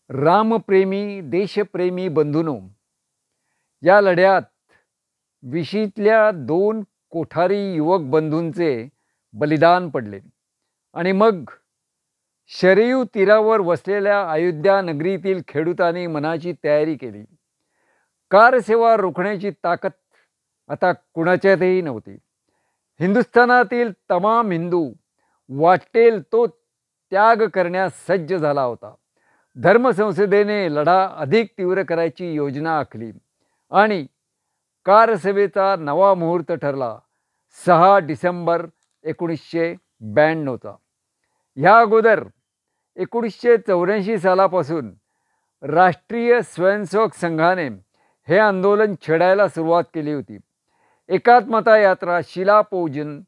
रामप्रेमी देशप्रेमी बंधूंनो, या लढ्यात विशीतल्या दोन कोठारी युवक बंधूंचे बलिदान पडले आणि मग शरयू तीरावर वसलेल्या अयोध्या नगरीतील खेडूतांनी मनाची तयारी केली. कारसेवा रोखण्याची ताकद आता कुणाच्यातही नव्हती. हिंदुस्थानातील तमाम हिंदू वाटेल तो त्याग करण्यास सज्ज झाला होता. धर्मसंसदेने लढा अधिक तीव्र करायची योजना आखली आणि कारसेवेचा नवा मुहूर्त ठरला 6 डिसेंबर 1992चा. ह्या अगोदर 1984 सालापासून राष्ट्रीय स्वयंसेवक संघाने हे आंदोलन छेडायला सुरुवात केली होती. एकात्मता यात्रा, शिलापूजन,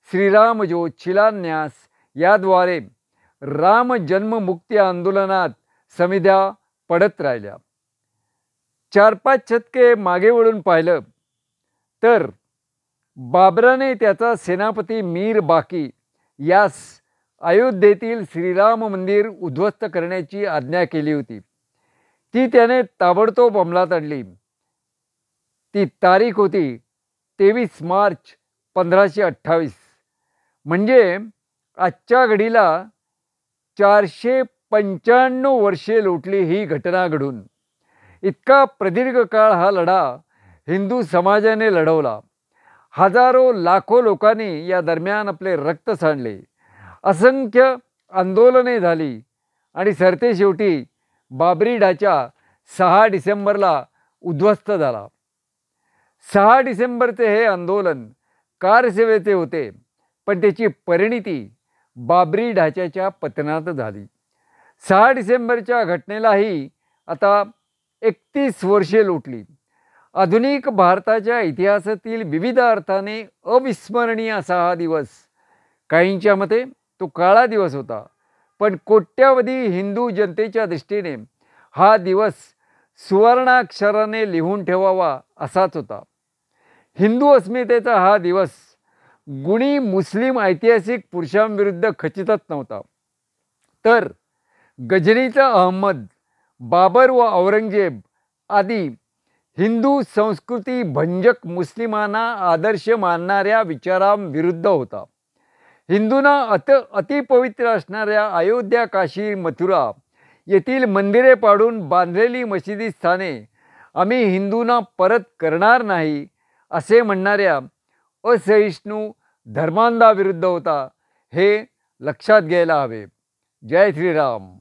श्रीरामज्योत, शिलान्यास याद्वारे राम जन्ममुक्ती आंदोलनात समिध्या पडत राहिल्या. 4-5 शतके मागे वळून पाहिलं तर बाबराने त्याचा सेनापती मीर बाकी यास अयोध्येतील श्रीराम मंदिर उद्ध्वस्त करण्याची आज्ञा केली होती. ती त्याने ताबडतोब अंमलात आणली. ती तारीख होती 23 मार्च 1528. म्हणजे आजच्या घडीला 495 वर्षे लोटली ही घटना घडून. इतका प्रदीर्घ काळ हा लढा हिंदू समाजाने लढवला. हजारो लाखो लोकांनी या दरम्यान आपले रक्त सांडले. असंख्य आंदोलने झाली आणि सरतेशेवटी बाबरी ढाचा 6 डिसेंबरला उद्ध्वस्त झाला. 6 डिसेंबरचे हे आंदोलन कारसेवेचे होते, पण त्याची परिणिती बाबरी ढाच्याच्या पतनात झाली. 6 डिसेंबरच्या घटनेलाही आता 31 वर्षे लोटली. आधुनिक भारताच्या इतिहासातील विविध अर्थाने अविस्मरणीय असा हा दिवस. काहींच्या मते तो काळा दिवस होता, पण कोट्यावधी हिंदू जनतेच्या दृष्टीने हा दिवस सुवर्णाक्षराने लिहून ठेवावा असाच होता. हिंदू अस्मितेचा हा दिवस गुणी मुस्लिम ऐतिहासिक पुरुषांविरुद्ध खचितच नव्हता, तर गजनीचा अहमद, बाबर व औरंगजेब आदी हिंदू संस्कृती भंजक मुस्लिमांना आदर्श मानणाऱ्या विचारांविरुद्ध होता. हिंदूंना अतिपवित्र असणाऱ्या अयोध्या, काशी, मथुरा येथील मंदिरे पाडून बांधलेली मशिदी स्थाने आम्ही हिंदूंना परत करणार नाही असे म्हणणाऱ्या असहिष्णू धर्मांधाविरुद्ध होता, हे लक्षात घ्यायला हवे. जय श्रीराम.